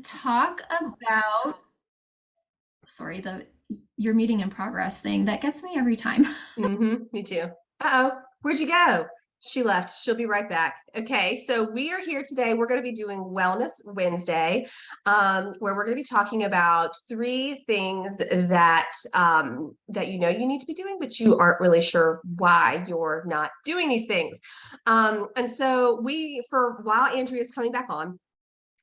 talk about, sorry, the your meeting in progress thing that gets me every time. Me too. Uh-oh, where'd you go? She left. She'll be right back. Okay, so we are here today. We're going to be doing Wellness Wednesday, where we're going to be talking about three things that you know you need to be doing, but you aren't really sure why you're not doing these things. And so for while Andrea is coming back on,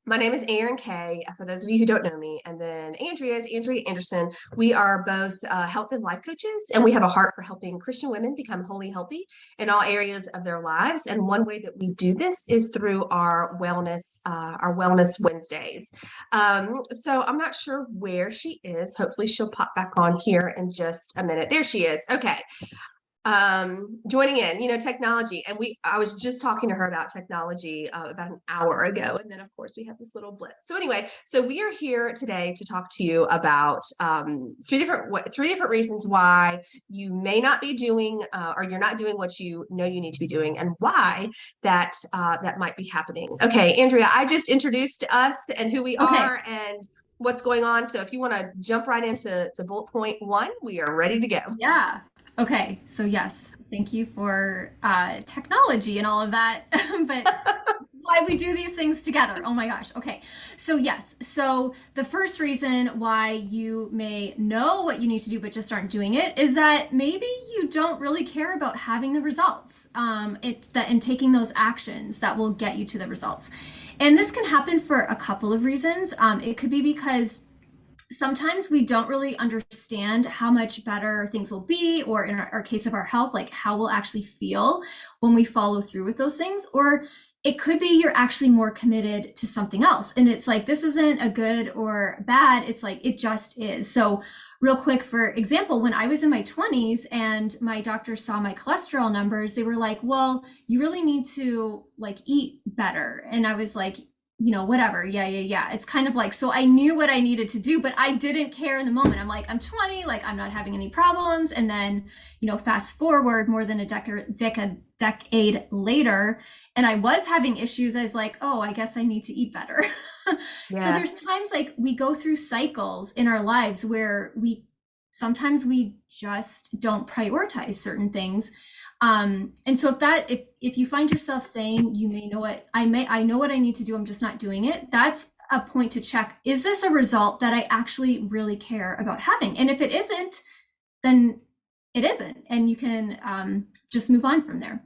my name is Erin Kay, for those of you who don't know me. And then Andrea is Andrea Anderson. We are both health and life coaches, and we have a heart for helping Christian women become wholly healthy in all areas of their lives. And one way that we do this is through our Wellness Wednesdays. So I'm not sure where she is. Hopefully she'll pop back on here in just a minute. There she is. Okay. Joining in, technology. And I was just talking to her about technology about an hour ago. And then of course we have this little blip. So anyway, so we are here today to talk to you about three different reasons why you may not be doing or you're not doing what you know you need to be doing, and why that might be happening. Okay, Andrea, I just introduced us and who we Okay. are and what's going on. So if you want to jump right into bullet point one, we are ready to go. Yeah. Okay. So yes, thank you for technology and all of that. But why we do these things together. Oh my gosh. Okay. So yes. So the first reason why you may know what you need to do but just aren't doing it is that maybe you don't really care about having the results. It's that and taking those actions that will get you to the results. And this can happen for a couple of reasons. It could be because sometimes we don't really understand how much better things will be, or in our case of our health, like how we'll actually feel when we follow through with those things. Or it could be you're actually more committed to something else. And it's like, this isn't a good or bad. It's like, it just is. So, real quick, for example, when I was in my 20s and my doctor saw my cholesterol numbers, they were like, well, you really need to like eat better. And I was like, whatever. Yeah. It's kind of like, so I knew what I needed to do, but I didn't care in the moment. I'm like, I'm 20, like I'm not having any problems. And then, fast forward more than a decade later, and I was having issues. I was like, oh, I guess I need to eat better. So there's Yes. times like we go through cycles in our lives where sometimes we just don't prioritize certain things. And so if you find yourself saying you may know what I know what I need to do, I'm just not doing it, that's a point to check. Is this a result that I actually really care about having? And if it isn't, then it isn't. And you can just move on from there.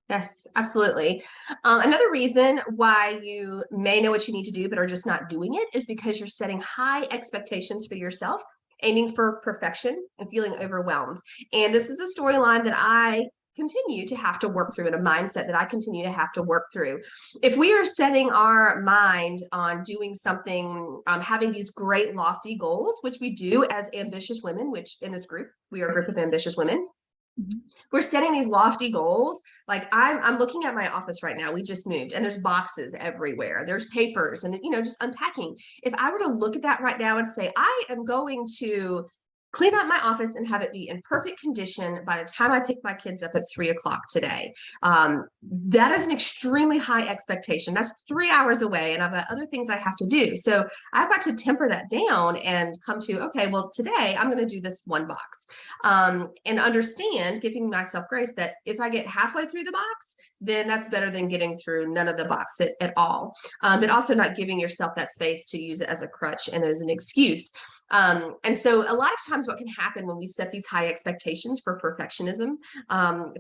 Yes, absolutely. Another reason why you may know what you need to do, but are just not doing it is because you're setting high expectations for yourself, aiming for perfection and feeling overwhelmed. And this is a storyline that I continue to have to work through, and a mindset that I continue to have to work through. If we are setting our mind on doing something, having these great lofty goals, which we do as ambitious women, which in this group, we are a group of ambitious women, Mhm. we're setting these lofty goals. Like I'm looking at my office right now. We just moved and there's boxes everywhere. There's papers and just unpacking. If I were to look at that right now and say, I am going to clean up my office and have it be in perfect condition by the time I pick my kids up at 3 o'clock today. That is an extremely high expectation. That's 3 hours away, and I've got other things I have to do. So I've got to temper that down and come to, okay, well, today I'm going to do this one box, and understand, giving myself grace that if I get halfway through the box, then that's better than getting through none of the box at all. But also not giving yourself that space to use it as a crutch and as an excuse. And so a lot of times what can happen when we set these high expectations for perfectionism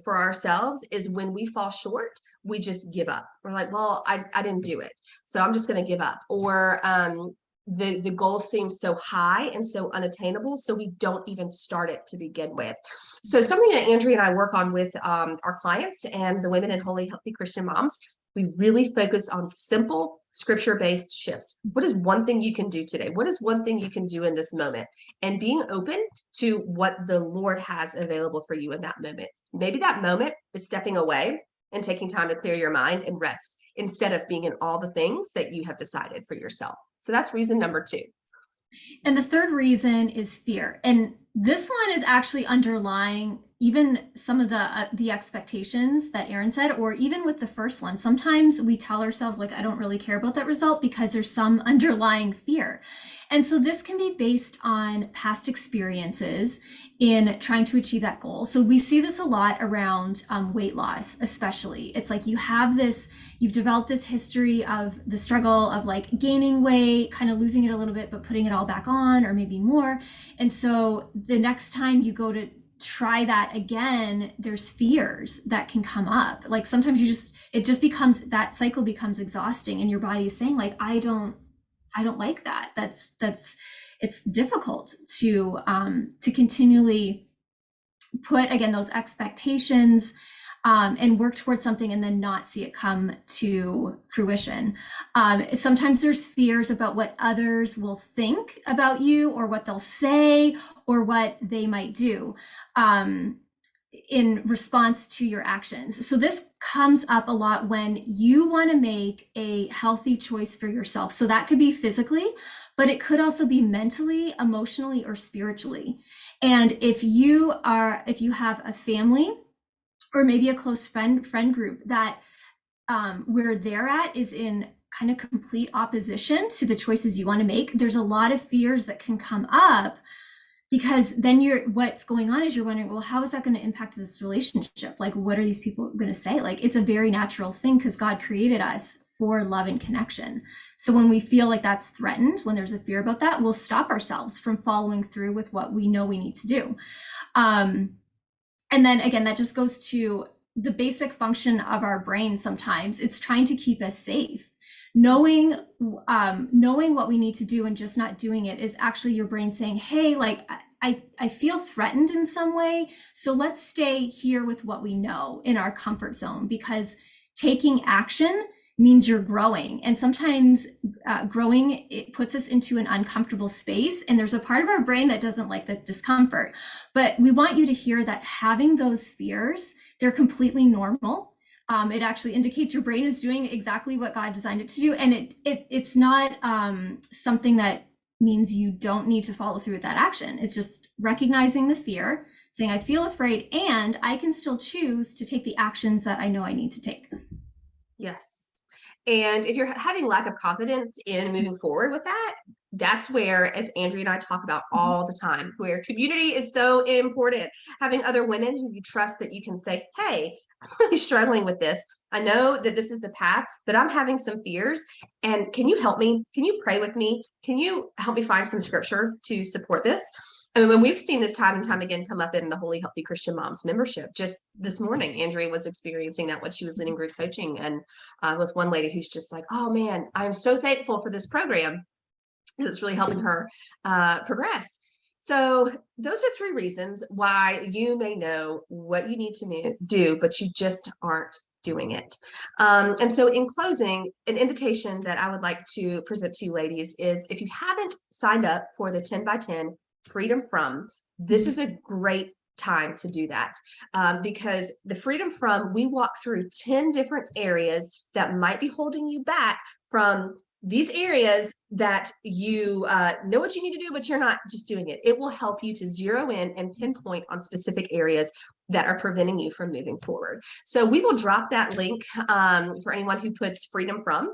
for ourselves is when we fall short, we just give up. We're like, well, I didn't do it, so I'm just going to give up. Or the goal seems so high and so unattainable, so we don't even start it to begin with. So something that Andrea and I work on with our clients and the women in Holy Healthy Christian Moms, we really focus on simple scripture-based shifts. What is one thing you can do today? What is one thing you can do in this moment? And being open to what the Lord has available for you in that moment. Maybe that moment is stepping away and taking time to clear your mind and rest, instead of being in all the things that you have decided for yourself. So that's reason number two. And the third reason is fear. And this one is actually underlying, even some of the expectations that Erin said, or even with the first one, sometimes we tell ourselves like, I don't really care about that result because there's some underlying fear. And so this can be based on past experiences in trying to achieve that goal. So we see this a lot around weight loss, especially. It's like you've developed this history of the struggle of like gaining weight, kind of losing it a little bit, but putting it all back on, or maybe more. And so the next time you go to try that again, there's fears that can come up. Like sometimes it just becomes, that cycle becomes exhausting, and your body is saying like, I don't like that. It's difficult to continually put, again, those expectations and work towards something and then not see it come to fruition. Sometimes there's fears about what others will think about you, or what they'll say, or what they might do in response to your actions. So this comes up a lot when you want to make a healthy choice for yourself. So that could be physically, but it could also be mentally, emotionally, or spiritually. And if you have a family or maybe a close friend group that where they're at is in kind of complete opposition to the choices you want to make, there's a lot of fears that can come up, because then what's going on is you're wondering, well, how is that going to impact this relationship? Like, what are these people going to say? Like, it's a very natural thing because God created us for love and connection. So when we feel like that's threatened, when there's a fear about that, we'll stop ourselves from following through with what we know we need to do. And then again, that just goes to the basic function of our brain. Sometimes it's trying to keep us safe. Knowing what we need to do and just not doing it is actually your brain saying, hey, like I feel threatened in some way, so let's stay here with what we know in our comfort zone, because taking action means you're growing. And sometimes growing, it puts us into an uncomfortable space, and there's a part of our brain that doesn't like the discomfort. But we want you to hear that having those fears, they're completely normal. It actually indicates your brain is doing exactly what God designed it to do. And it's not something that means you don't need to follow through with that action. It's just recognizing the fear, saying, I feel afraid, and I can still choose to take the actions that I know I need to take. Yes. And if you're having lack of confidence in moving forward with that, that's where, as Andrea and I talk about all the time, where community is so important. Having other women who you trust, that you can say, hey, I'm really struggling with this. I know that this is the path, but I'm having some fears. And can you help me? Can you pray with me? Can you help me find some scripture to support this? And when we've seen this time and time again come up in the Holy Healthy Christian Moms membership, just this morning, Andrea was experiencing that when she was leading group coaching, and with one lady who's just like, oh man, I'm so thankful for this program. It's really helping her progress. So those are 3 reasons why you may know what you need to do, but you just aren't doing it. And so in closing, an invitation that I would like to present to you ladies is, if you haven't signed up for the 10 by 10 Freedom From, this is a great time to do that, because the Freedom From, we walk through 10 different areas that might be holding you back from these areas that you know what you need to do, but you're not just doing it. It will help you to zero in and pinpoint on specific areas that are preventing you from moving forward. So we will drop that link for anyone who puts Freedom From.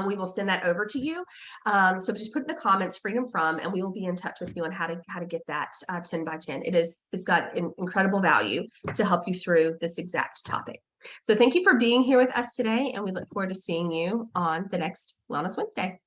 We will send that over to you. So just put in the comments Freedom From, and we will be in touch with you on how to get that 10 by 10. It's got an incredible value to help you through this exact topic. So thank you for being here with us today, and we look forward to seeing you on the next Wellness Wednesday.